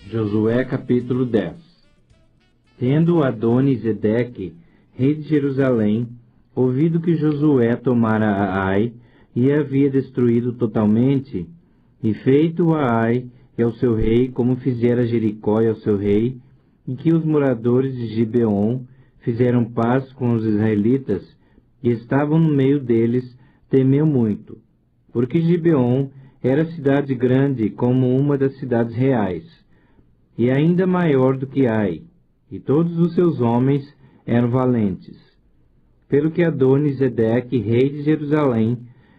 Josué capítulo 10. Tendo Adoni-Zedeque, rei de Jerusalém, ouvido que Josué tomara a Ai e a havia destruído totalmente, e feito a Ai e ao seu rei como fizera Jericó e ao seu rei, e que os moradores de Gibeon fizeram paz com os israelitas, e estavam no meio deles, temeu muito, porque Gibeon era cidade grande como uma das cidades reais, e ainda maior do que Ai, e todos os seus homens eram valentes. Pelo que Adoni-Zedeque, rei de Jerusalém,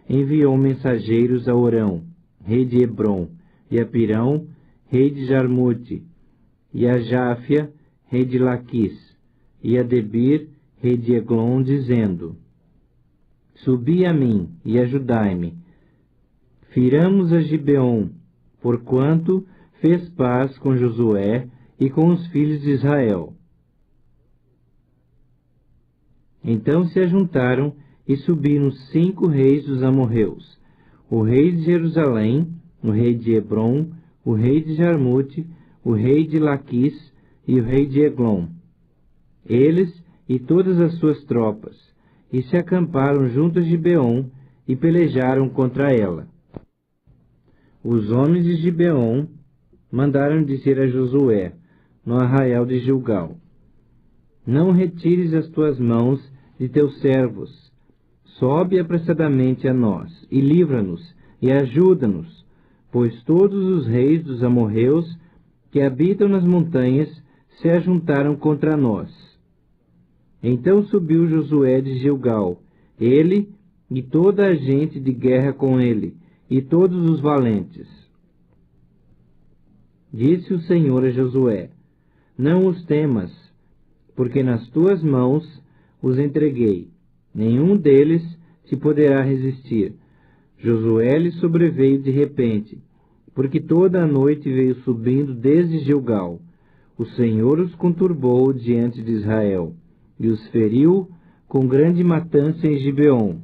enviou mensageiros a Orão, rei de Hebrom, e a Pirão, rei de Jarmute, e a Jáfia, rei de Laquis, e a Debir, rei de Eglon, dizendo: Subi a mim, e ajudai-me. Firamos a Gibeon, porquanto fez paz com Josué e com os filhos de Israel. Então se ajuntaram e subiram 5 reis dos amorreus, o rei de Jerusalém, o rei de Hebrom, o rei de Jarmute, o rei de Laquis e o rei de Eglon, eles e todas as suas tropas, e se acamparam junto a Gibeon e pelejaram contra ela. Os homens de Gibeon mandaram dizer a Josué, no arraial de Gilgal: Não retires as tuas mãos de teus servos, sobe apressadamente a nós, e livra-nos, e ajuda-nos, pois todos os reis dos amorreus que habitam nas montanhas se ajuntaram contra nós. Então subiu Josué de Gilgal, ele e toda a gente de guerra com ele, e todos os valentes. Disse o Senhor a Josué: Não os temas, porque nas tuas mãos os entreguei. Nenhum deles te poderá resistir. Josué lhe sobreveio de repente, porque toda a noite veio subindo desde Gilgal. O Senhor os conturbou diante de Israel, e os feriu com grande matança em Gibeon,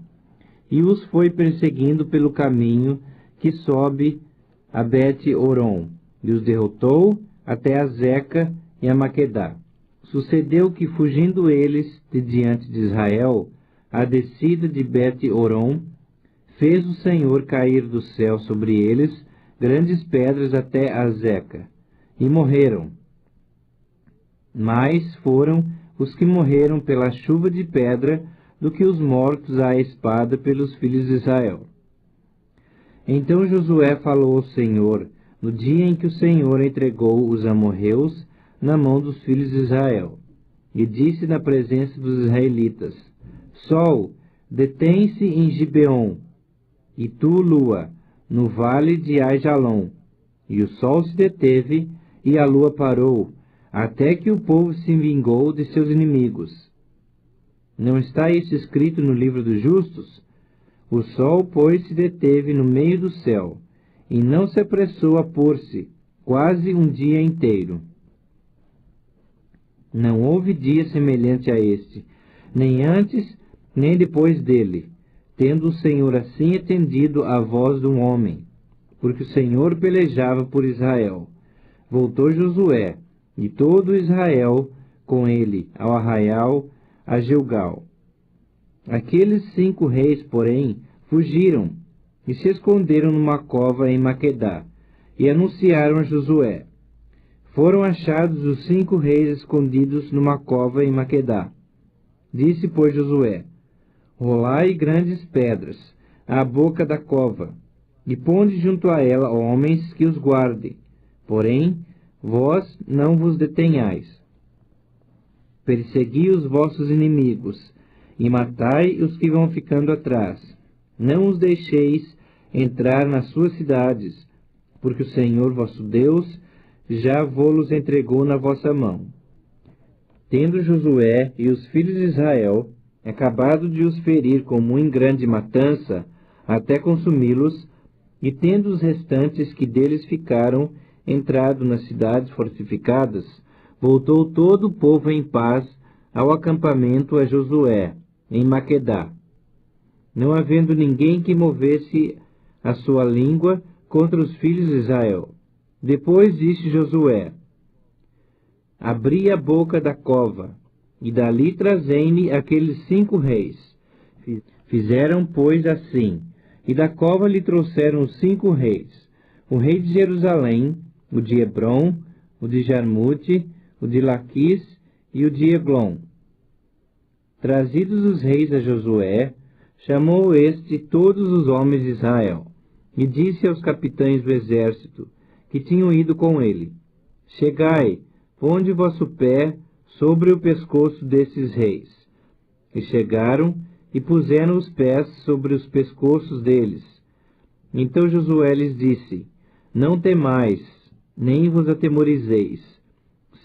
e os foi perseguindo pelo caminho que sobe a Bet-Oron, e os derrotou até a Zeca e a Maquedá. Sucedeu que, fugindo eles de diante de Israel, a descida de Bet-Oron, fez o Senhor cair do céu sobre eles grandes pedras até a Zeca, e morreram. Mais foram os que morreram pela chuva de pedra do que os mortos à espada pelos filhos de Israel. Então Josué falou ao Senhor, no dia em que o Senhor entregou os amorreus na mão dos filhos de Israel, e disse na presença dos israelitas: Sol, detém-se em Gibeon, e tu, lua, no vale de Aijalon. E o sol se deteve, e a lua parou, até que o povo se vingou de seus inimigos. Não está isso escrito no livro dos justos? O sol, pois, se deteve no meio do céu, e não se apressou a pôr-se, quase um dia inteiro. Não houve dia semelhante a este, nem antes, nem depois dele, tendo o Senhor assim atendido à voz de um homem, porque o Senhor pelejava por Israel. Voltou Josué, e todo Israel com ele, ao arraial, a Gilgal. Aqueles 5 reis, porém, fugiram, e se esconderam numa cova em Maquedá, e anunciaram a Josué. Foram achados os 5 reis escondidos numa cova em Maquedá. Disse, pois, Josué: Rolai grandes pedras à boca da cova, e ponde junto a ela homens que os guardem. Porém, vós não vos detenhais. Persegui os vossos inimigos, e matai os que vão ficando atrás. Não os deixeis entrar nas suas cidades, porque o Senhor vosso Deus já vô-los entregou na vossa mão. Tendo Josué e os filhos de Israel acabado de os ferir com muito grande matança, até consumi-los, e tendo os restantes que deles ficaram entrado nas cidades fortificadas, voltou todo o povo em paz ao acampamento a Josué, em Maquedá, não havendo ninguém que movesse a sua língua contra os filhos de Israel. Depois disse Josué: Abri a boca da cova, e dali trazei-me aqueles 5 reis. Fizeram, pois, assim, e da cova lhe trouxeram os 5 reis: o rei de Jerusalém, o de Hebrom, o de Jarmute, o de Laquis e o de Eglon. Trazidos os reis a Josué, chamou este todos os homens de Israel, e disse aos capitães do exército, que tinham ido com ele: Chegai, ponde vosso pé sobre o pescoço desses reis. E chegaram, e puseram os pés sobre os pescoços deles. Então Josué lhes disse: Não temais, nem vos atemorizeis.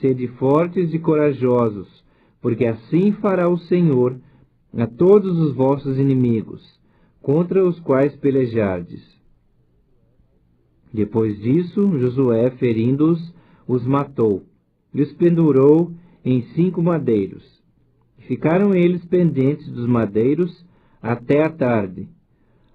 Sede fortes e corajosos, porque assim fará o Senhor a todos os vossos inimigos, contra os quais pelejardes. Depois disso, Josué, ferindo-os, os matou, e os pendurou em 5 madeiros. Ficaram eles pendentes dos madeiros até a tarde.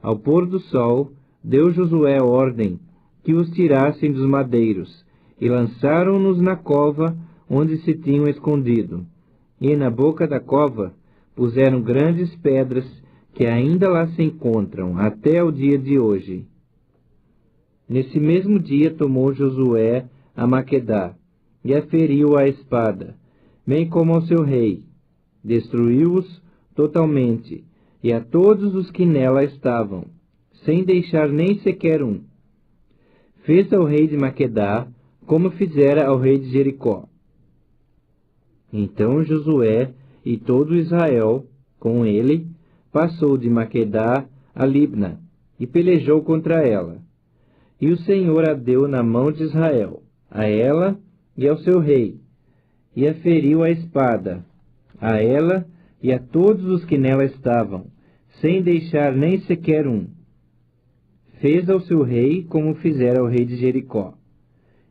Ao pôr do sol, deu Josué ordem que os tirassem dos madeiros, e lançaram-nos na cova onde se tinham escondido. E na boca da cova puseram grandes pedras que ainda lá se encontram até o dia de hoje. Nesse mesmo dia tomou Josué a Maquedá, e a feriu à espada, bem como ao seu rei. Destruiu-os totalmente, e a todos os que nela estavam, sem deixar nem sequer um. Fez ao rei de Maquedá, como fizera ao rei de Jericó. Então Josué e todo Israel, com ele, passou de Maquedá a Libna, e pelejou contra ela. E o Senhor a deu na mão de Israel, a ela e ao seu rei, e a feriu à espada, a ela e a todos os que nela estavam, sem deixar nem sequer um. Fez ao seu rei como fizera ao rei de Jericó.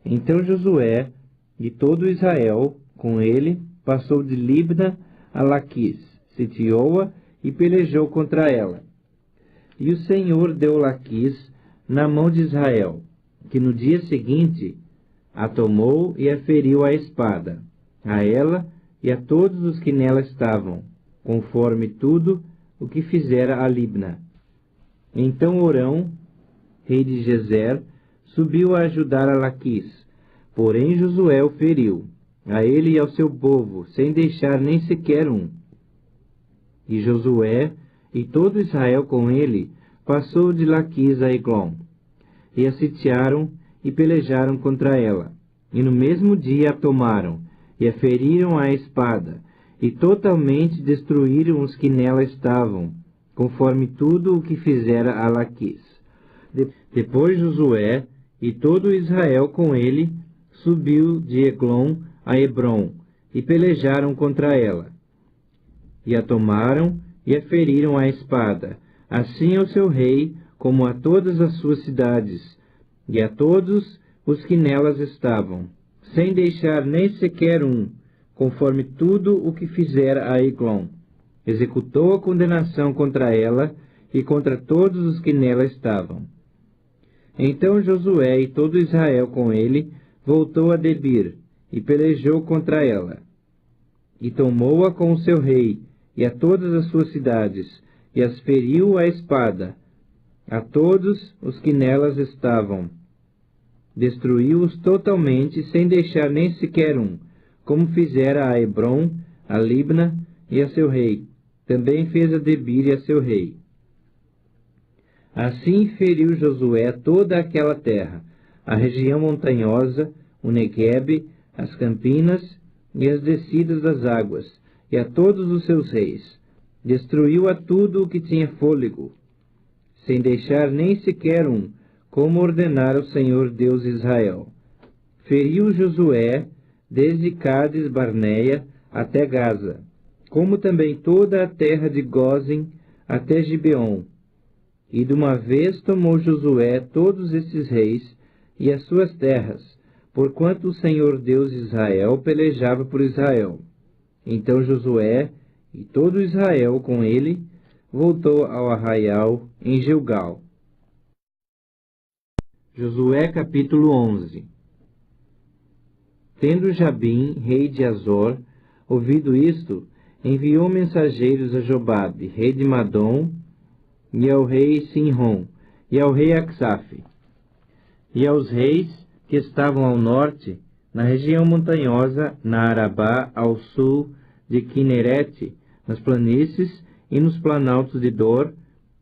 Então Josué e todo Israel, com ele, passou de Libna a Laquis, sitiou-a e pelejou contra ela. E o Senhor deu Laquis na mão de Israel, que no dia seguinte a tomou e a feriu à espada, a ela e a todos os que nela estavam, conforme tudo o que fizera a Libna. Então Orão, rei de Gezer, subiu a ajudar a Laquis, porém Josué o feriu, a ele e ao seu povo, sem deixar nem sequer um. E Josué e todo Israel com ele passou de Laquis a Eglon, e a sitiaram e pelejaram contra ela, e no mesmo dia a tomaram, e a feriram à espada, e totalmente destruíram os que nela estavam, conforme tudo o que fizera a Laquis. Depois Josué e todo Israel com ele subiu de Eglon a Hebrom, e pelejaram contra ela. E a tomaram e a feriram à espada, assim ao seu rei, como a todas as suas cidades, e a todos os que nelas estavam, sem deixar nem sequer um, conforme tudo o que fizera a Eglon. Executou a condenação contra ela e contra todos os que nela estavam. Então Josué e todo Israel com ele voltou a Debir, e pelejou contra ela. E tomou-a com o seu rei, e a todas as suas cidades, e as feriu à espada, a todos os que nelas estavam. Destruiu-os totalmente, sem deixar nem sequer um, como fizera a Hebrom, a Libna e a seu rei. Também fez a Debir e a seu rei. Assim feriu Josué toda aquela terra, a região montanhosa, o Neguebe, as campinas e as descidas das águas, e a todos os seus reis. Destruiu a tudo o que tinha fôlego, sem deixar nem sequer um, como ordenara o Senhor Deus de Israel. Feriu Josué desde Cádiz Barneia até Gaza, como também toda a terra de Gósen até Gibeon. E de uma vez tomou Josué todos esses reis e as suas terras, porquanto o Senhor Deus de Israel pelejava por Israel. Então Josué e todo Israel com ele voltou ao arraial em Gilgal. Josué capítulo 11. Tendo Jabim, rei de Azor, ouvido isto, enviou mensageiros a Jobabe, rei de Madom, e ao rei Sinrom, e ao rei Aksaf, e aos reis que estavam ao norte, na região montanhosa, na Arabá, ao sul de Quinerete, nas planícies e nos planaltos de Dor,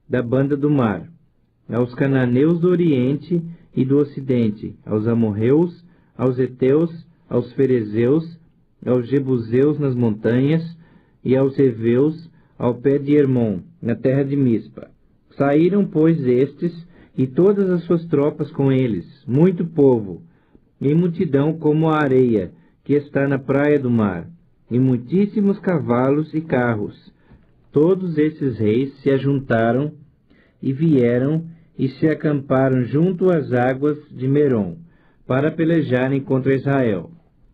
da banda do mar, aos cananeus do oriente e do ocidente, aos amorreus, aos heteus, aos ferezeus, aos jebuseus nas montanhas, e aos heveus, ao pé de Hermon, na terra de Mispa. Saíram, pois, estes, e todas as suas tropas com eles, muito povo, em multidão como a areia, que está na praia do mar, e muitíssimos cavalos e carros. Todos esses reis se ajuntaram, e vieram, e se acamparam junto às águas de Merom, para pelejarem contra Israel.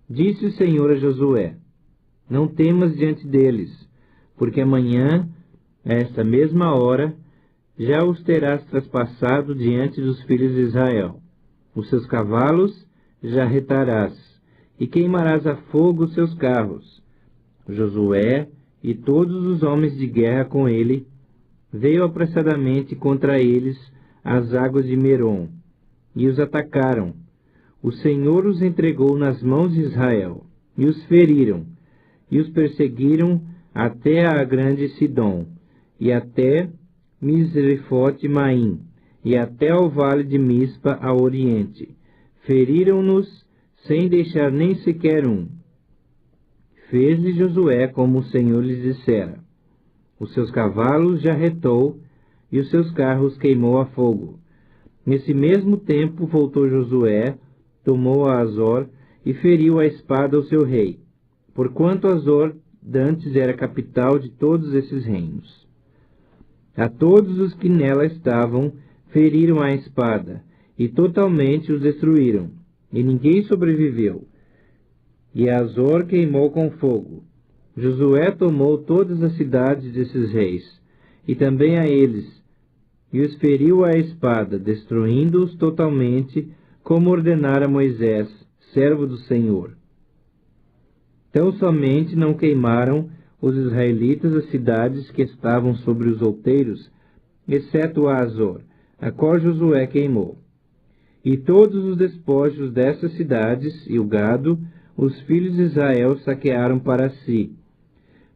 Disse o Senhor a Josué: Não temas diante deles, porque amanhã, a esta mesma hora, já os terás traspassado diante dos filhos de Israel. Os seus cavalos já retarás, e queimarás a fogo os seus carros. Josué e todos os homens de guerra com ele veio apressadamente contra eles às águas de Merom, e os atacaram. O Senhor os entregou nas mãos de Israel, e os feriram, e os perseguiram até a grande Sidom, e até Misrefote-Maim, e até ao vale de Mispa ao oriente. Feriram-nos sem deixar nem sequer um. Fez-lhe Josué como o Senhor lhes dissera. Os seus cavalos já retou, e os seus carros queimou a fogo. Nesse mesmo tempo voltou Josué, tomou a Azor e feriu a espada o seu rei, porquanto Azor dantes era capital de todos esses reinos. A todos os que nela estavam feriram a espada, e totalmente os destruíram, e ninguém sobreviveu. E Azor queimou com fogo. Josué tomou todas as cidades desses reis, e também a eles, e os feriu à espada, destruindo-os totalmente, como ordenara Moisés, servo do Senhor. Tão somente não queimaram os israelitas as cidades que estavam sobre os outeiros, exceto a Azor, a qual Josué queimou. E todos os despojos dessas cidades e o gado, os filhos de Israel saquearam para si.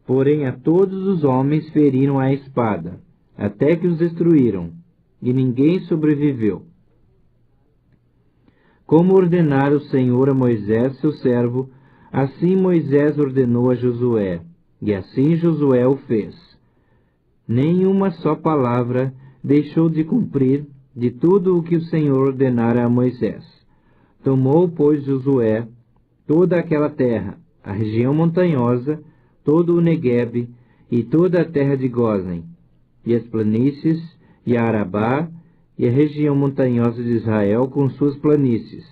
Porém a todos os homens feriram a espada, até que os destruíram, e ninguém sobreviveu. Como ordenara o Senhor a Moisés, seu servo, assim Moisés ordenou a Josué, e assim Josué o fez. Nem uma só palavra deixou de cumprir de tudo o que o Senhor ordenara a Moisés. Tomou, pois, Josué toda aquela terra, a região montanhosa, todo o Neguebe e toda a terra de Gósen, e as planícies, e a Arabá, e a região montanhosa de Israel com suas planícies,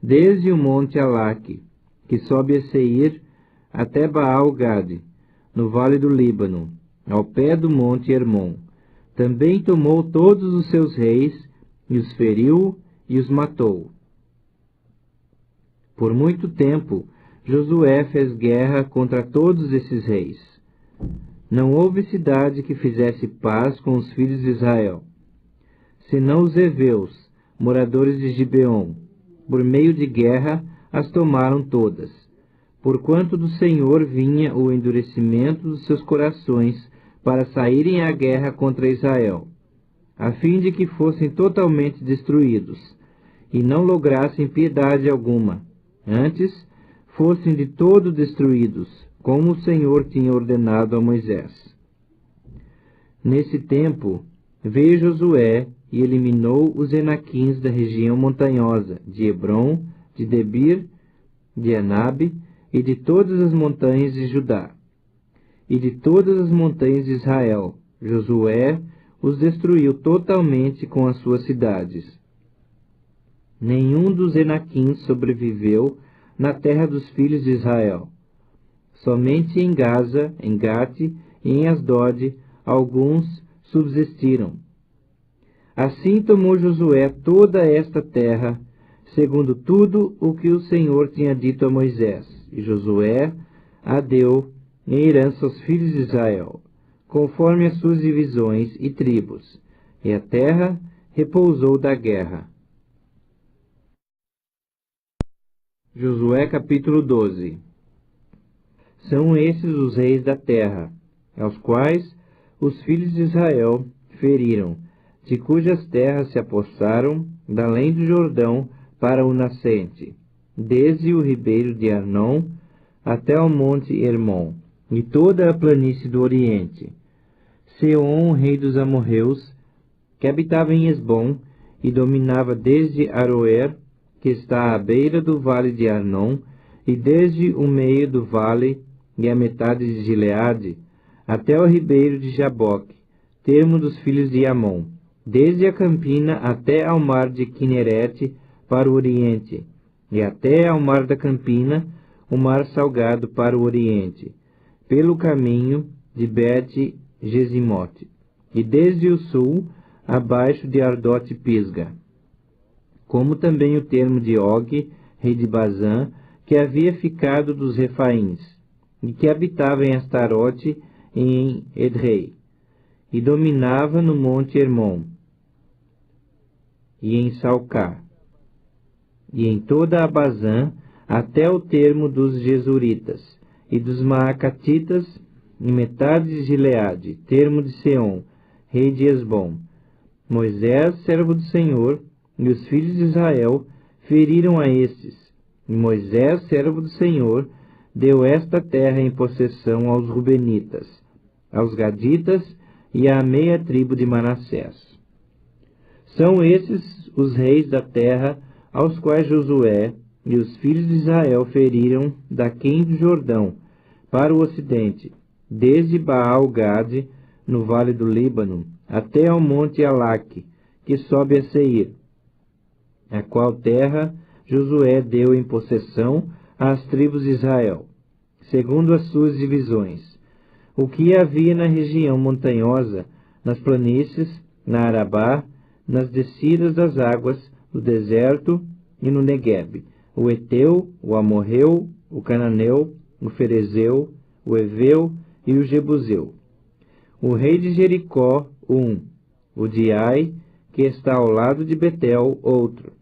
desde o monte Alaque, que sobe a Seir, até Baal-Gade, no vale do Líbano, ao pé do monte Hermon. Também tomou todos os seus reis, e os feriu e os matou. Por muito tempo, Josué fez guerra contra todos esses reis. Não houve cidade que fizesse paz com os filhos de Israel, senão os heveus, moradores de Gibeon. Por meio de guerra as tomaram todas, porquanto do Senhor vinha o endurecimento dos seus corações para saírem à guerra contra Israel, a fim de que fossem totalmente destruídos, e não lograssem piedade alguma, antes fossem de todo destruídos, como o Senhor tinha ordenado a Moisés. Nesse tempo, veio Josué e eliminou os Enaquins da região montanhosa, de Hebron, de Debir, de Anabe, e de todas as montanhas de Judá, e de todas as montanhas de Israel. Josué os destruiu totalmente com as suas cidades. Nenhum dos Enaquins sobreviveu na terra dos filhos de Israel. Somente em Gaza, em Gate e em Asdod, alguns subsistiram. Assim tomou Josué toda esta terra, segundo tudo o que o Senhor tinha dito a Moisés. E Josué a deu em herança aos filhos de Israel, conforme as suas divisões e tribos, e a terra repousou da guerra. Josué capítulo 12. São esses os reis da terra, aos quais os filhos de Israel feriram, de cujas terras se apossaram, da além do Jordão para o nascente, desde o ribeiro de Arnon até o monte Hermon, e toda a planície do Oriente. Seom, rei dos amorreus, que habitava em Esbom, e dominava desde Aroer, que está à beira do vale de Arnon, e desde o meio do vale e a metade de Gileade, até o ribeiro de Jaboque, termo dos filhos de Amon, desde a campina até ao mar de Quinerete para o oriente, e até ao mar da campina, o mar salgado para o oriente, pelo caminho de Bet-Gesimote, e desde o sul, abaixo de Ardote-Pisga, como também o termo de Og, rei de Bazã, que havia ficado dos Refaíns, e que habitava em Astarote e em Edrei, e dominava no monte Hermon, e em Salcá, e em toda a Bazã, até o termo dos Jesuritas, e dos Maacatitas, em metade de Gileade, termo de Seom, rei de Esbom. Moisés, servo do Senhor, e os filhos de Israel feriram a estes. E Moisés, servo do Senhor, deu esta terra em possessão aos Rubenitas, aos Gaditas e à meia tribo de Manassés. São esses os reis da terra aos quais Josué e os filhos de Israel feriram daquém do Jordão, para o ocidente, desde Baal-Gade, no vale do Líbano, até ao monte Alaque, que sobe a Seir, a qual terra Josué deu em possessão às tribos de Israel, segundo as suas divisões. O que havia na região montanhosa, nas planícies, na Arabá, nas descidas das águas, no deserto e no Neguebe, o Eteu, o Amorreu, o Cananeu, o Ferezeu, o Eveu e o Jebuseu. O rei de Jericó, um. O de Ai, que está ao lado de Betel, outro.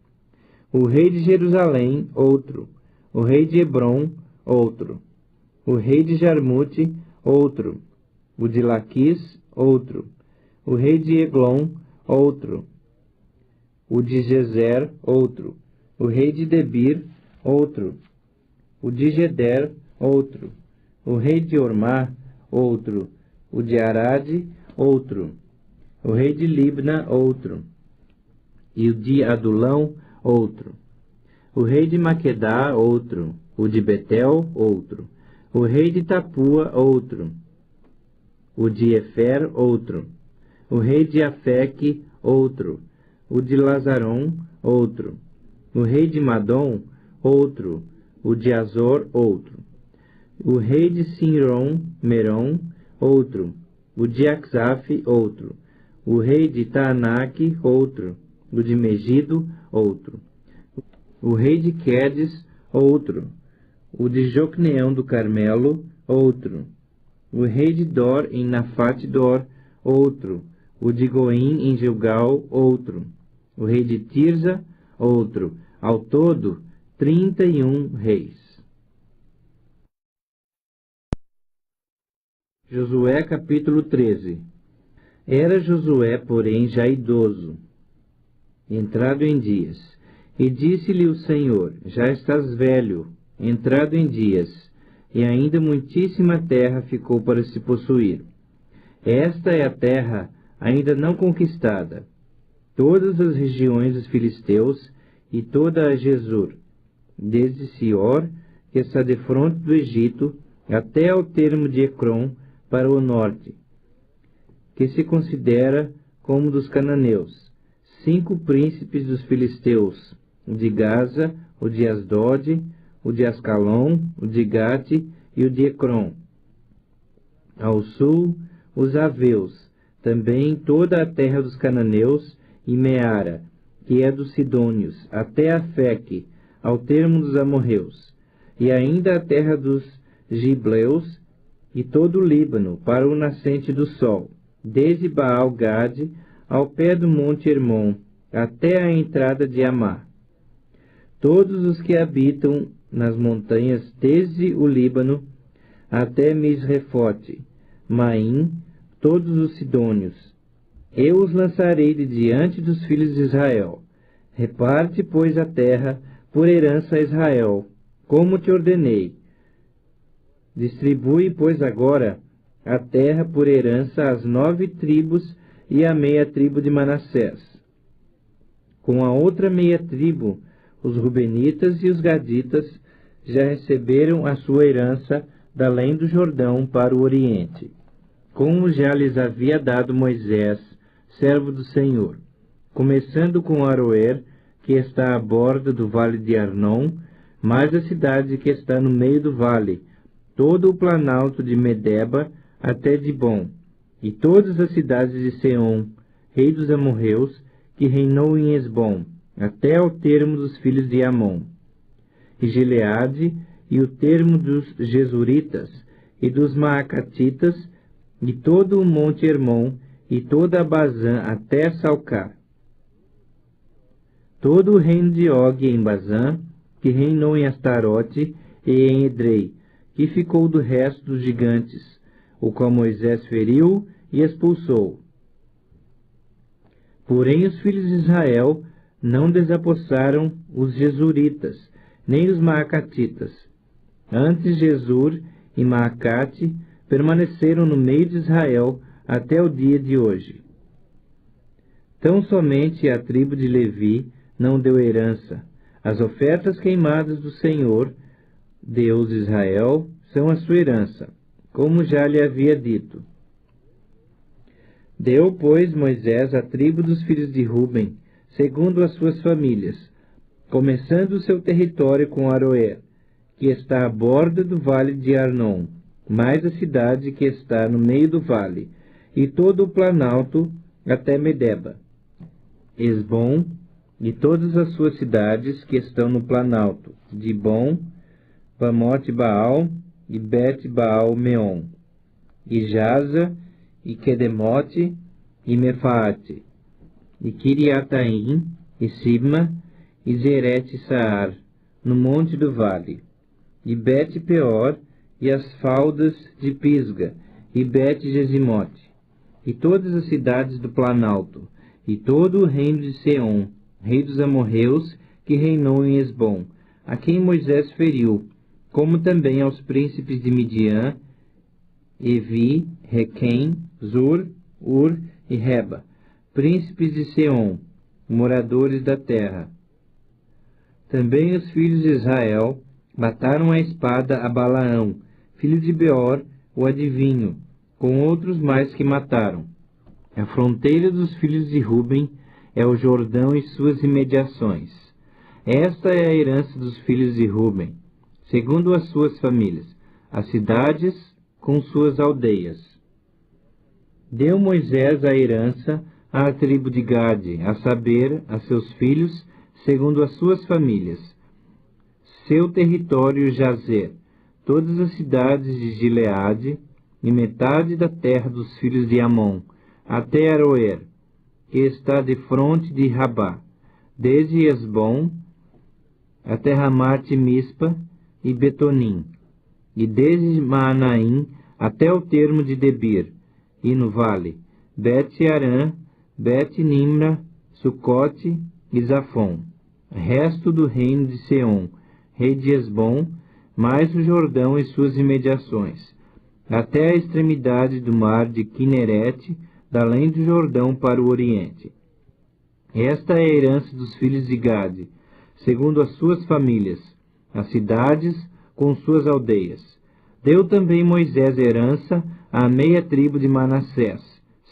O rei de Jerusalém, outro. O rei de Hebron, outro. O rei de Jarmute, outro. O de Laquis, outro. O rei de Eglon, outro. O de Gezer, outro. O rei de Debir, outro. O de Geder, outro. O rei de Ormá, outro. O de Arade, outro. O rei de Libna, outro. E o de Adulão, outro. O rei de Maquedá, outro. O de Betel, outro. O rei de Tapua, outro. O de Efer, outro. O rei de Afeque, outro. O de Lazaron, outro. O rei de Madom, outro. O de Azor, outro. O rei de Sinron, Merom, outro. O de Axaf, outro. O rei de Taanaque, outro. O de Megido, outro. O rei de Quedes, outro. O de Jocneão do Carmelo, outro. O rei de Dor em Nafate-Dor, outro. O de Goim em Gilgal, outro. O rei de Tirza, outro. Ao todo, 31 reis. Josué capítulo 13. Era Josué, porém, já idoso, entrado em dias, e disse-lhe o Senhor: já estás velho, entrado em dias, e ainda muitíssima terra ficou para se possuir. Esta é a terra ainda não conquistada, todas as regiões dos filisteus e toda a Gesur, desde Sior, que está defronte do Egito, até ao termo de Ecrom, para o norte, que se considera como dos cananeus, 5 príncipes dos filisteus, o de Gaza, o de Asdod, o de Ascalon, o de Gate e o de Ecrom. Ao sul, os Aveus, também toda a terra dos cananeus, e Meara, que é dos Sidônios, até Afeque, ao termo dos amorreus, e ainda a terra dos Gibleus, e todo o Líbano, para o nascente do sol, desde Baal-Gade, ao pé do monte Hermon, até a entrada de Amá. Todos os que habitam nas montanhas, desde o Líbano até Misrefote, Maim, todos os sidônios. Eu os lançarei de diante dos filhos de Israel. Reparte, pois, a terra por herança a Israel, como te ordenei. Distribui, pois, agora a terra por herança às 9 tribos e à meia tribo de Manassés. Com a outra meia tribo, os Rubenitas e os Gaditas já receberam a sua herança da além do Jordão para o Oriente, como já lhes havia dado Moisés, servo do Senhor, começando com Aroer, que está à borda do vale de Arnon, mais a cidade que está no meio do vale, todo o planalto de Medeba até Dibom, e todas as cidades de Seom, rei dos amorreus, que reinou em Esbom, até ao termo dos filhos de Amon, e Gileade, e o termo dos Jesuritas, e dos Maacatitas, e todo o monte Hermon, e toda a Bazã até Salcar. Todo o reino de Og em Bazã, que reinou em Astarote e em Edrei, que ficou do resto dos gigantes, o qual Moisés feriu e expulsou. Porém os filhos de Israel não desapossaram os Jesuritas, nem os Maacatitas. Antes Jesur e Maacate permaneceram no meio de Israel até o dia de hoje. Tão somente a tribo de Levi não deu herança. As ofertas queimadas do Senhor, Deus de Israel, são a sua herança, como já lhe havia dito. Deu, pois, Moisés a tribo dos filhos de Ruben, segundo as suas famílias, começando o seu território com Aroer, que está à borda do vale de Arnon, mais a cidade que está no meio do vale, e todo o planalto até Medeba, Esbom, e todas as suas cidades que estão no planalto, Dibom, Bamote Baal e Bet-Baal-Meon, e Jaza, e Quedemote, e Mefaate, e Kiriataim, e Sibma, e Zerete-Saar, no monte do vale, e Bet-Peor, e as faldas de Pisga, e Bet-Gesimote, e todas as cidades do planalto, e todo o reino de Seom, rei dos amorreus, que reinou em Esbom, a quem Moisés feriu, como também aos príncipes de Midian, Evi, Requem, Zur, Ur e Reba, príncipes de Seom, moradores da terra. Também os filhos de Israel mataram a espada a Balaão, filho de Beor, o adivinho, com outros mais que mataram. A fronteira dos filhos de Ruben é o Jordão e suas imediações. Esta é a herança dos filhos de Ruben, segundo as suas famílias, as cidades com suas aldeias. Deu Moisés a herança à tribo de Gade, a saber, a seus filhos, segundo as suas famílias. Seu território Jazer, todas as cidades de Gileade, e metade da terra dos filhos de Amon, até Aroer, que está defronte de Rabá, desde Esbom até Ramate Mispa e Betonim, e desde Maanaim até o termo de Debir, e no vale, Bet-Arã, Bet-Nimra, Sucote e Zafon, resto do reino de Seom, rei de Esbom, mais o Jordão e suas imediações, até a extremidade do mar de Quinerete, da além do Jordão para o oriente. Esta é a herança dos filhos de Gade, segundo as suas famílias, as cidades com suas aldeias. Deu também Moisés herança à meia tribo de Manassés,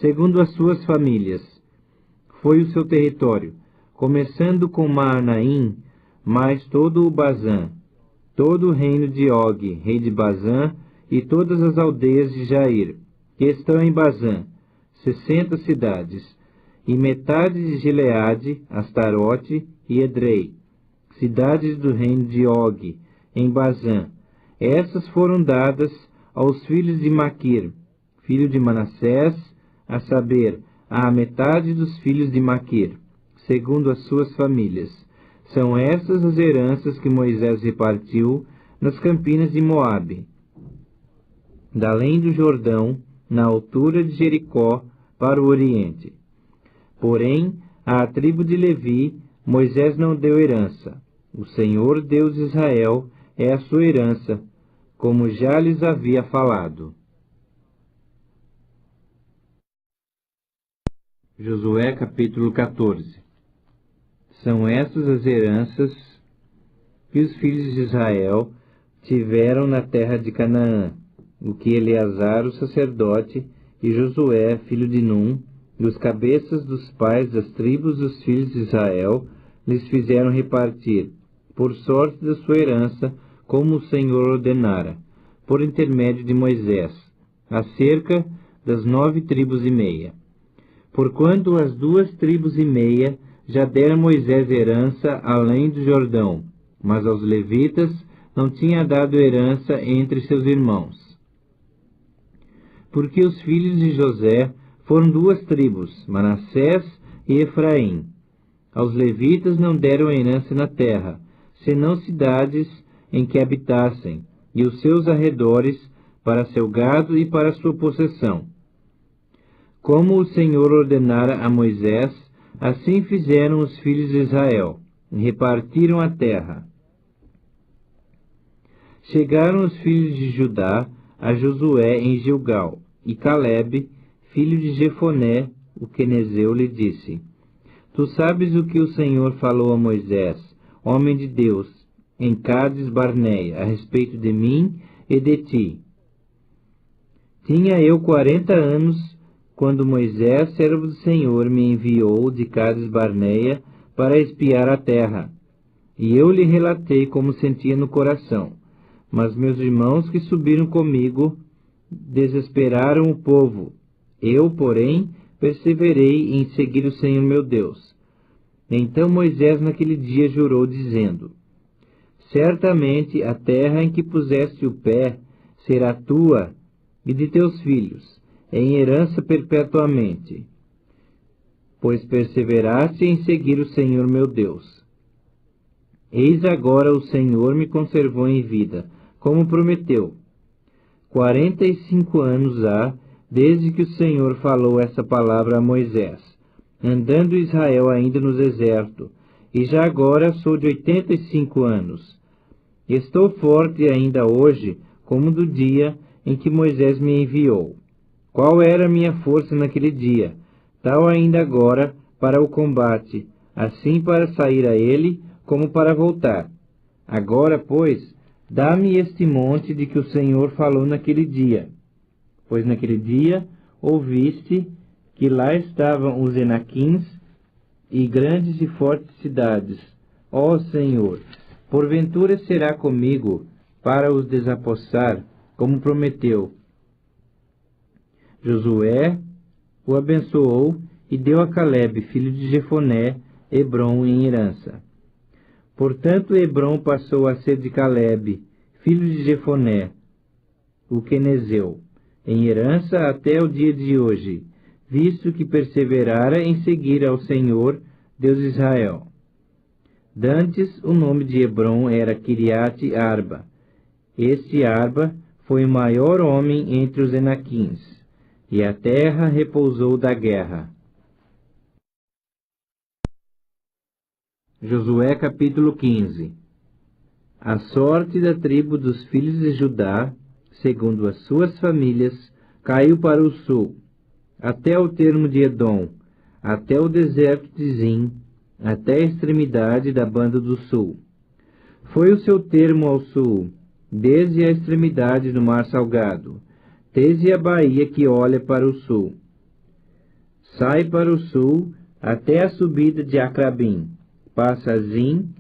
segundo as suas famílias. Foi o seu território, começando com Maanaim, mais todo o Bazã, todo o reino de Og, rei de Bazã, e todas as aldeias de Jair, que estão em Bazã, 60 cidades, e metade de Gileade, Astarote e Edrei, cidades do reino de Og, em Bazã. Essas foram dadas aos filhos de Maquir, filho de Manassés, a saber, à metade dos filhos de Maquir, segundo as suas famílias. São essas as heranças que Moisés repartiu nas campinas de Moabe, da além do Jordão, na altura de Jericó, para o oriente. Porém, à tribo de Levi, Moisés não deu herança. O Senhor Deus de Israel é a sua herança, como já lhes havia falado. Josué capítulo 14. São essas as heranças que os filhos de Israel tiveram na terra de Canaã, o que Eleazar, o sacerdote, e Josué, filho de Num, e os cabeças dos pais das tribos dos filhos de Israel, lhes fizeram repartir, por sorte da sua herança, como o Senhor ordenara, por intermédio de Moisés, acerca das 9 tribos e meia. Porquanto as 2 tribos e meia já deram Moisés herança além do Jordão, mas aos levitas não tinha dado herança entre seus irmãos. Porque os filhos de José foram 2 tribos, Manassés e Efraim. Aos levitas não deram herança na terra, senão cidades em que habitassem, e os seus arredores, para seu gado e para sua possessão. Como o Senhor ordenara a Moisés, assim fizeram os filhos de Israel, e repartiram a terra. Chegaram os filhos de Judá a Josué em Gilgal, e Calebe, filho de Jefoné, o quenezeu, lhe disse: Tu sabes o que o Senhor falou a Moisés, homem de Deus, em Cádiz Barneia, a respeito de mim e de ti. Tinha eu 40 anos, quando Moisés, servo do Senhor, me enviou de Cádiz Barneia para espiar a terra. E eu lhe relatei como sentia no coração. Mas meus irmãos que subiram comigo desesperaram o povo. Eu, porém, perseverei em seguir o Senhor meu Deus. Então Moisés naquele dia jurou, dizendo: Certamente a terra em que puseste o pé será tua e de teus filhos, em herança perpetuamente, pois perseveraste em seguir o Senhor meu Deus. Eis agora o Senhor me conservou em vida, como prometeu. 45 anos há, desde que o Senhor falou essa palavra a Moisés, andando Israel ainda no deserto, e já agora sou de 85 anos. Estou forte ainda hoje, como do dia em que Moisés me enviou. Qual era a minha força naquele dia, tal ainda agora para o combate, assim para sair a ele, como para voltar. Agora, pois, dá-me este monte de que o Senhor falou naquele dia. Pois naquele dia ouviste que lá estavam os Enaquins e grandes e fortes cidades. Ó Senhor, porventura será comigo para os desapossar, como prometeu. Josué o abençoou e deu a Calebe, filho de Jefoné, Hebrom em herança. Portanto, Hebrom passou a ser de Calebe, filho de Jefoné, o quenezeu, em herança até o dia de hoje, visto que perseverara em seguir ao Senhor, Deus de Israel. Dantes, o nome de Hebrom era Kiriate Arba. Este Arba foi o maior homem entre os Enaquins, e a terra repousou da guerra. Josué capítulo 15. A sorte da tribo dos filhos de Judá, segundo as suas famílias, caiu para o sul, até o termo de Edom, até o deserto de Zim, até a extremidade da banda do sul. Foi o seu termo ao sul, desde a extremidade do mar salgado, desde a baía que olha para o sul. Sai para o sul até a subida de Acrabim, passa a Zim,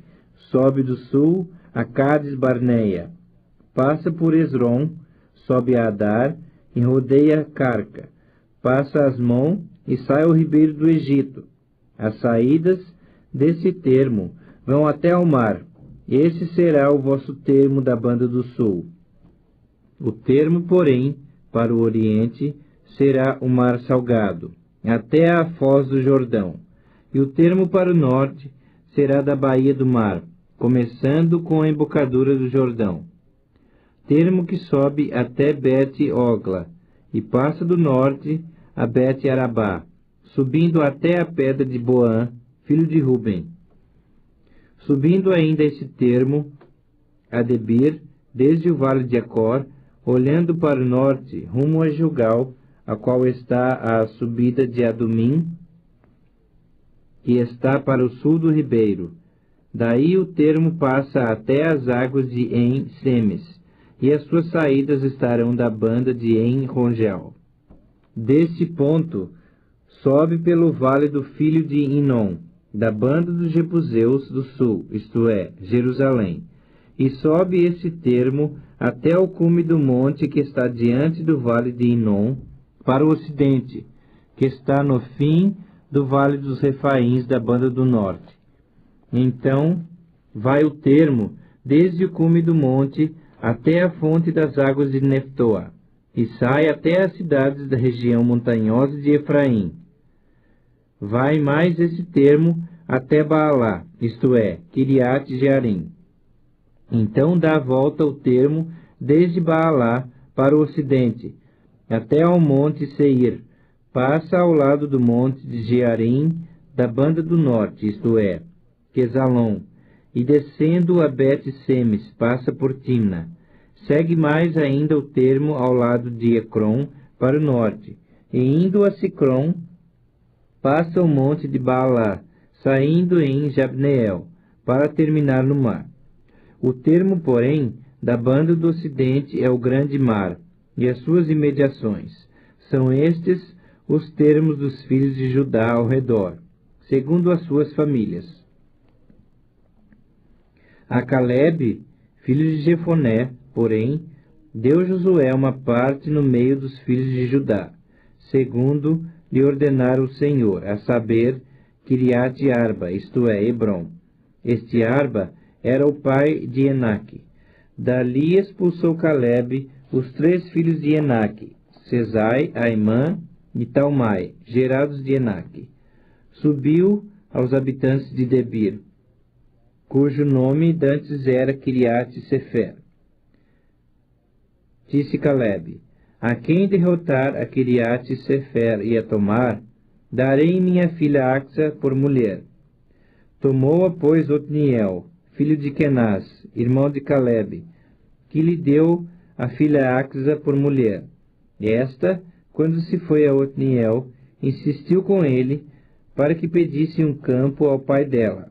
sobe do sul a Cádiz Barneia, passa por Esrom, sobe a Adar e rodeia Carca, passa a Asmon e sai ao ribeiro do Egito. As saídas desse termo vão até ao mar. Esse será o vosso termo da banda do sul. O termo, porém, para o oriente, será o mar salgado, até a foz do Jordão. E o termo para o norte será da baía do mar, começando com a embocadura do Jordão. Termo que sobe até Bet-Ogla, e passa do norte a Bet-Arabá, subindo até a pedra de Boã, filho de Ruben. Subindo ainda esse termo, a Debir, desde o vale de Acor, olhando para o norte, rumo a Gilgal, a qual está a subida de Adumim, que está para o sul do ribeiro. Daí o termo passa até as águas de En-Semes, e as suas saídas estarão da banda de En-Rogel. Desse ponto, sobe pelo vale do filho de Inom, da banda dos Jebuseus do sul, isto é, Jerusalém, e sobe esse termo até o cume do monte que está diante do vale de Inom, para o ocidente, que está no fim do vale dos Refaíns da banda do norte. Então vai o termo desde o cume do monte até a fonte das águas de Neftoa, e sai até as cidades da região montanhosa de Efraim. Vai mais esse termo até Baalá, isto é, Kiriat-Jearim. Então dá a volta o termo desde Baalá para o ocidente, até ao monte Seir, passa ao lado do monte de Jearim, da banda do norte, isto é, Quesalon, e descendo a Bet-Semes, passa por Timna. Segue mais ainda o termo ao lado de Ecrom, para o norte, e indo a Sicrom, passa o monte de Baalá, saindo em Jabneel, para terminar no mar. O termo, porém, da banda do ocidente é o grande mar, e as suas imediações. São estes os termos dos filhos de Judá ao redor, segundo as suas famílias. A Calebe, filho de Jefoné, porém, deu Josué uma parte no meio dos filhos de Judá, segundo lhe ordenara o Senhor, a saber, Kiriat-Arba, isto é, Hebrom. Este Arba era o pai de Enaque. Dali expulsou Calebe os 3 filhos de Enaque, Sesai, Aimã e Talmai, gerados de Enaque. Subiu aos habitantes de Debir, cujo nome dantes era Kiriat-Sefer. Disse Calebe: a quem derrotar a Kiriat-Sefer e a tomar, darei minha filha Axa por mulher. Tomou-a, pois, Otniel, filho de Kenaz, irmão de Calebe, que lhe deu a filha Axa por mulher. Esta, quando se foi a Otniel, insistiu com ele para que pedisse um campo ao pai dela,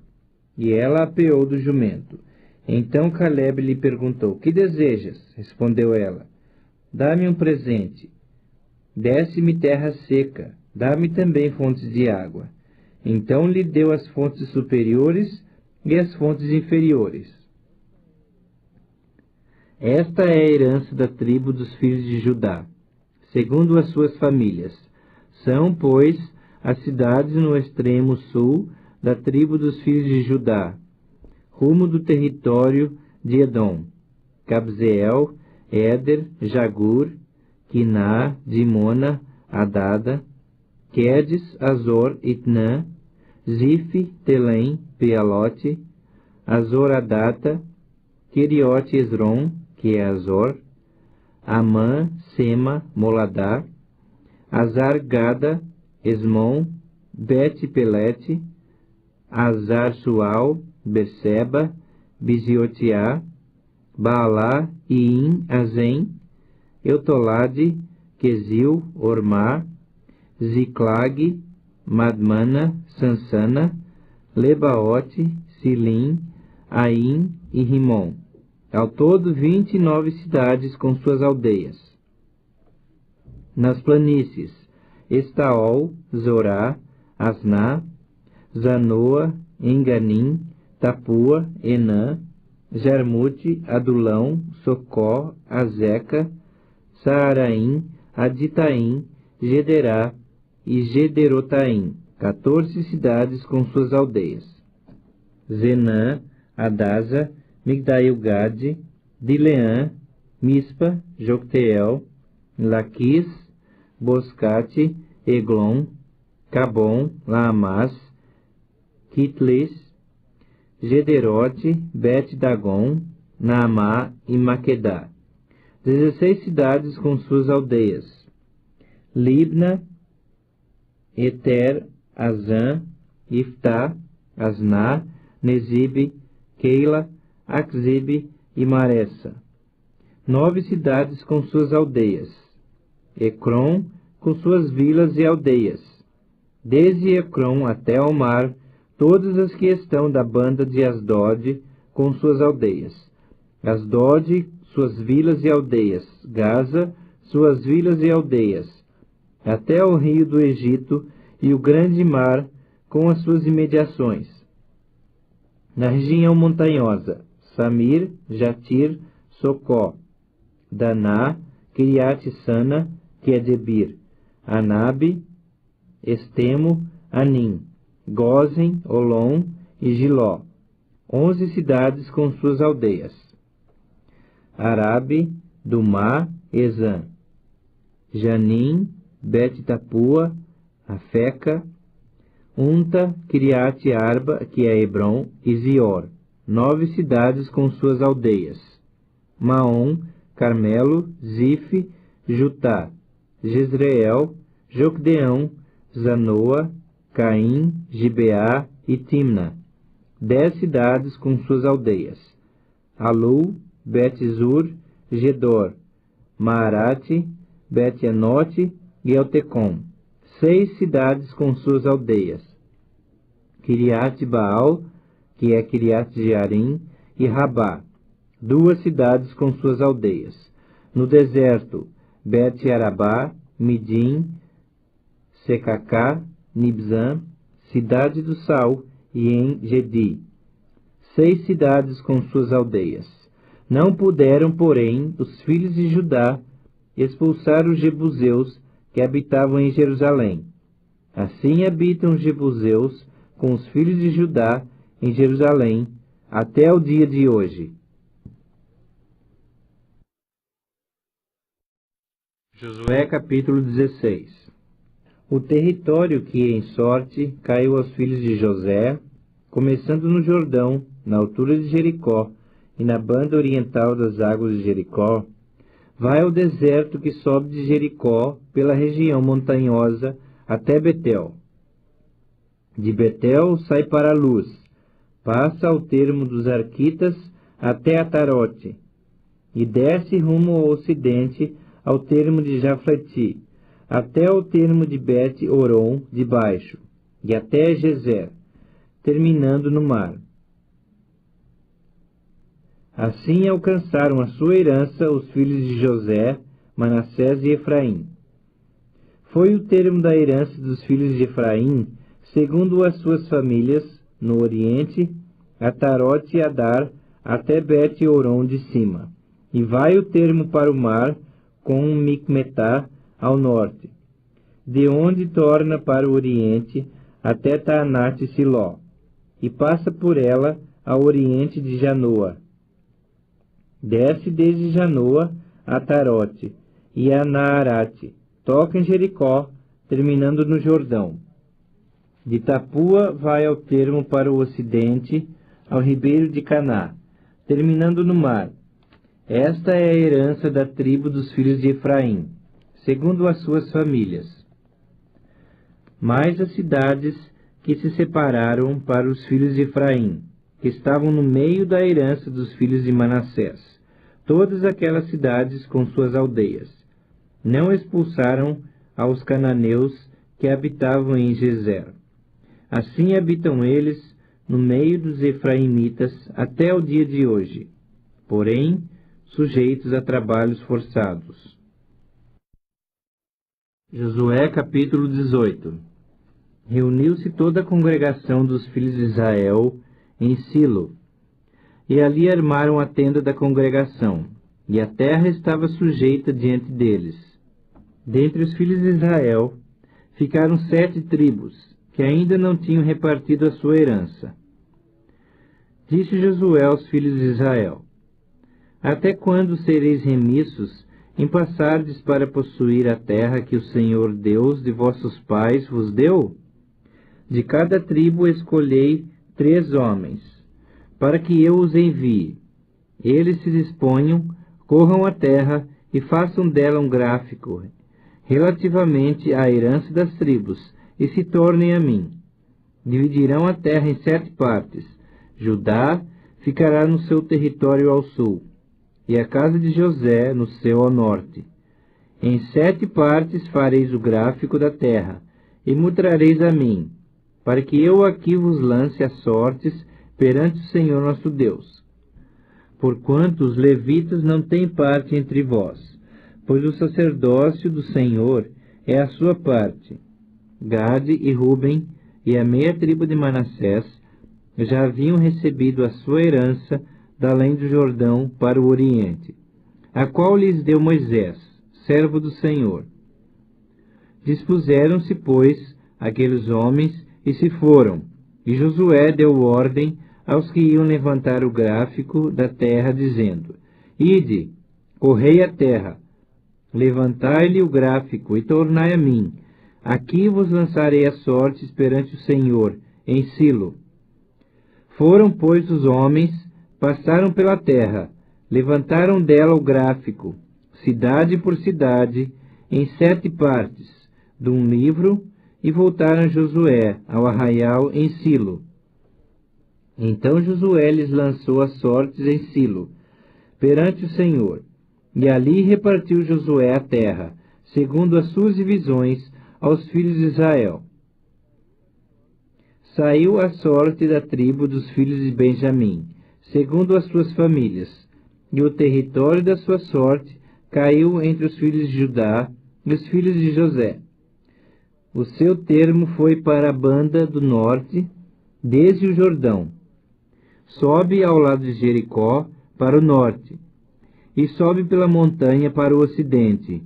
e ela apeou do jumento. Então Calebe lhe perguntou: que desejas? Respondeu ela: dá-me um presente. Desce-me terra seca, dá-me também fontes de água. Então lhe deu as fontes superiores e as fontes inferiores. Esta é a herança da tribo dos filhos de Judá, segundo as suas famílias. São, pois, as cidades no extremo sul da tribo dos filhos de Judá, rumo do território de Edom: Cabzeel, Éder, Jagur, Quiná, Dimona, Adada, Quedes, Azor, Itnã, Zif, Telém, Pealote, Azor-Adata, Queriote Esrom, que é Azor, Amã, Sema, Moladá, Azar-Gada, Esmon, Bet-Pelete, Azar-Sual, Berseba, Biziotiá, Baalá, Iim, Azem, Eutolade, Quesil, Ormá, Ziclag, Madmana, Sansana, Lebaote, Silim, Aim e Rimon. Ao todo 29 cidades com suas aldeias. Nas planícies: Estaol, Zorá, Asná, Zanoa, Enganim, Tapua, Enã, Jarmute, Adulão, Socó, Azeca, Saaraim, Aditaim, Gederá, e Gederotaim, 14 cidades com suas aldeias. Zenã, Adasa, Migdail-Gade, Dileã, Mispa, Jocteel, Laquis, Boscate, Eglon, Cabom, Laamás, Kitlis, Gederote, Bet-Dagon, Naamá e Maquedá. 16 cidades com suas aldeias. Libna, Eter, Azã, Iftá, Asná, Nezibe, Keila, Axibe e Maressa. 9 cidades com suas aldeias. Ecrom, com suas vilas e aldeias. Desde Ecrom até ao mar, todas as que estão da banda de Asdod, com suas aldeias. Asdod, suas vilas e aldeias. Gaza, suas vilas e aldeias. Até o rio do Egito e o grande mar, com as suas imediações. Na região montanhosa, Samir, Jatir, Socó, Daná, Kiriat-Sana, que é Debir, Anabe, Estemo, Anim, Gozen, Olom e Giló. 11 cidades com suas aldeias. Arabe, Dumá, Ezã, Janim, Bet-Tapua, Afeca, Unta, Kiriat-Arba, que é Hebron, e Zior. 9 cidades com suas aldeias. Maom, Carmelo, Zif, Jutá, Jezreel, Jocdeão, Zanoa, Caim, Gibeá e Timna. 10 cidades com suas aldeias. Alu, Bet-Zur, Gedor, Maarate, Bet-Enote e Eltecom. 6 cidades com suas aldeias. Kiriat-Baal, que é Kiriat-Jearim, e Rabá. 2 cidades com suas aldeias. No deserto, Bet-Arabá, Midim, Secacá, Nibzã, cidade do Sal, e em Gedi. 6 cidades com suas aldeias. Não puderam, porém, os filhos de Judá expulsar os jebuseus que habitavam em Jerusalém. Assim habitam os jebuseus com os filhos de Judá em Jerusalém até o dia de hoje. Josué capítulo 16. O território que em sorte caiu aos filhos de José, começando no Jordão, na altura de Jericó, e na banda oriental das águas de Jericó, vai ao deserto que sobe de Jericó pela região montanhosa até Betel. De Betel sai para a luz, passa ao termo dos Arquitas até Atarote, e desce rumo ao ocidente ao termo de Jafleti, até o termo de Bet-Oron de baixo, e até Gezer, terminando no mar. Assim alcançaram a sua herança os filhos de José, Manassés e Efraim. Foi o termo da herança dos filhos de Efraim, segundo as suas famílias, no oriente, Atarote e Adar, até Bet-Oron de cima, e vai o termo para o mar, com Micmetá ao norte, de onde torna para o oriente até Taanate e Siló, e passa por ela ao oriente de Janoa. Desce desde Janoa a Tarote e a Naarate, toca em Jericó, terminando no Jordão. De Tapua vai ao termo para o ocidente, ao ribeiro de Caná, terminando no mar. Esta é a herança da tribo dos filhos de Efraim, segundo as suas famílias. Mais as cidades que se separaram para os filhos de Efraim, que estavam no meio da herança dos filhos de Manassés, todas aquelas cidades com suas aldeias. Não expulsaram aos cananeus que habitavam em Gezer. Assim habitam eles no meio dos efraimitas até o dia de hoje, porém sujeitos a trabalhos forçados. Josué capítulo 18. Reuniu-se toda a congregação dos filhos de Israel em Silo, e ali armaram a tenda da congregação, e a terra estava sujeita diante deles. Dentre os filhos de Israel, ficaram 7 tribos, que ainda não tinham repartido a sua herança. Disse Josué aos filhos de Israel: Até quando sereis remissos em passardes para possuir a terra que o Senhor Deus de vossos pais vos deu? De cada tribo escolhei 3 homens, para que eu os envie. Eles se disponham, corram a terra e façam dela um gráfico relativamente à herança das tribos, e se tornem a mim. Dividirão a terra em 7 partes. Judá ficará no seu território ao sul, e a casa de José no seu ao norte. Em 7 partes fareis o gráfico da terra, e mostrareis a mim, para que eu aqui vos lance as sortes perante o Senhor nosso Deus. Porquanto os levitas não têm parte entre vós, pois o sacerdócio do Senhor é a sua parte. Gade e Ruben e a meia tribo de Manassés já haviam recebido a sua herança da além do Jordão para o oriente, a qual lhes deu Moisés, servo do Senhor. Dispuseram-se, pois, aqueles homens e se foram, e Josué deu ordem aos que iam levantar o gráfico da terra, dizendo: Ide, correi a terra, levantai-lhe o gráfico e tornai a mim. Aqui vos lançarei as sortes perante o Senhor, em Silo. Foram, pois, os homens, passaram pela terra, levantaram dela o gráfico, cidade por cidade, em 7 partes, de um livro, e voltaram a Josué, ao arraial em Silo. Então Josué lhes lançou as sortes em Silo, perante o Senhor, e ali repartiu Josué a terra, segundo as suas divisões, aos filhos de Israel. Saiu a sorte da tribo dos filhos de Benjamim, segundo as suas famílias, e o território da sua sorte caiu entre os filhos de Judá e os filhos de José. O seu termo foi para a banda do norte, desde o Jordão. Sobe ao lado de Jericó, para o norte, e sobe pela montanha para o ocidente,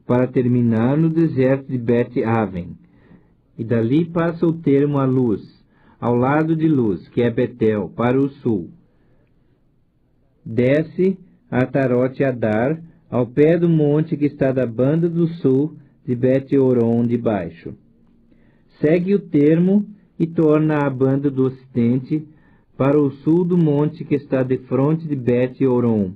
para terminar no deserto de Bet-Aven. E dali passa o termo a Luz, ao lado de Luz, que é Betel, para o sul. Desce a Tarote-Adar, ao pé do monte que está da banda do sul de Bet-Horon de baixo. Segue o termo e torna a banda do ocidente para o sul do monte que está defronte de Bet-Horon,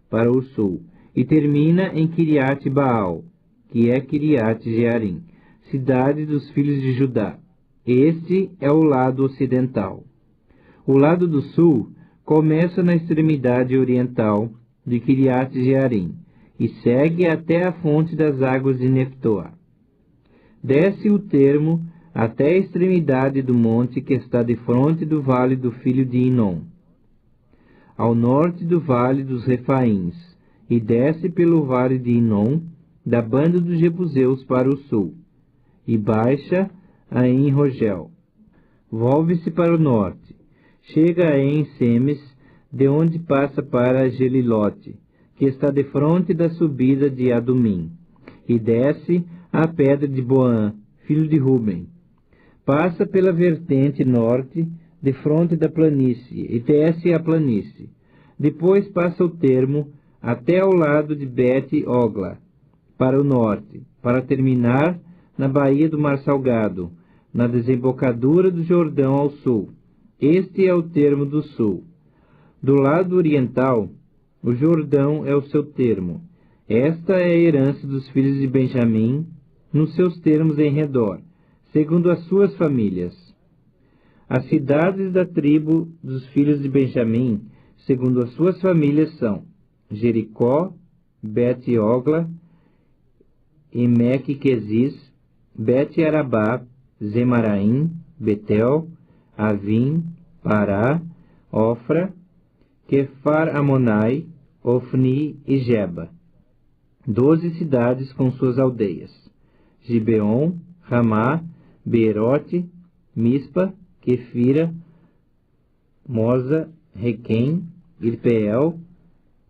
para o sul, e termina em Kiriat-Baal, que é Kiriat-Jearim, cidade dos filhos de Judá. Este é o lado ocidental. O lado do sul começa na extremidade oriental de Kiriat-Jearim e segue até a fonte das águas de Neftoa. Desce o termo até a extremidade do monte que está defronte do vale do filho de Inom, ao norte do vale dos Refaíns, e desce pelo vale de Inom, da banda dos Jebuseus para o sul, e baixa a En-Rogel. Volve-se para o norte, chega a En-Semes, de onde passa para Gelilote, que está defronte da subida de Adumim, e desce à pedra de Boã, filho de Ruben. Passa pela vertente norte, defronte da planície, e desce a planície. Depois passa o termo até ao lado de Bet-Ogla, para o norte, para terminar na baía do Mar Salgado, na desembocadura do Jordão ao sul. Este é o termo do sul. Do lado oriental, o Jordão é o seu termo. Esta é a herança dos filhos de Benjamim, nos seus termos em redor, segundo as suas famílias. As cidades da tribo dos filhos de Benjamim, segundo as suas famílias, são Jericó, Bet-Ogla, Emeque-Quezis, Bet-Arabá, Zemaraim, Betel, Avim, Pará, Ofra, Quefar-Amonai, Ofni e Geba. 12 cidades com suas aldeias: Gibeon, Ramá, Beerote, Mispa, Quefira, Moza, Requém, Irpeel,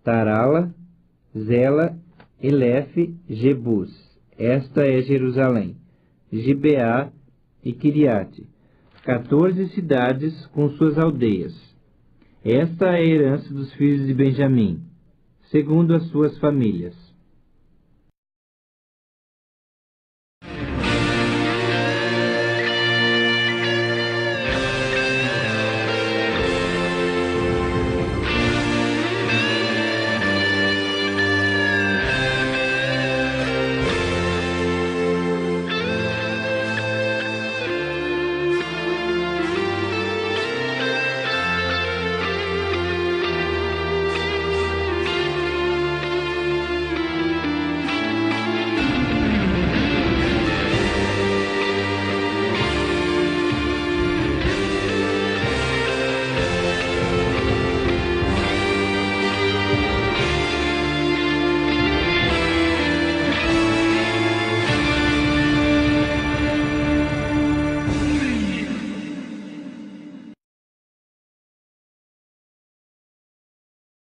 Tarala, Zela, Elefe, Jebus. Esta é Jerusalém. Gibeá e Quiriate, 14 cidades com suas aldeias. Esta é a herança dos filhos de Benjamim, segundo as suas famílias.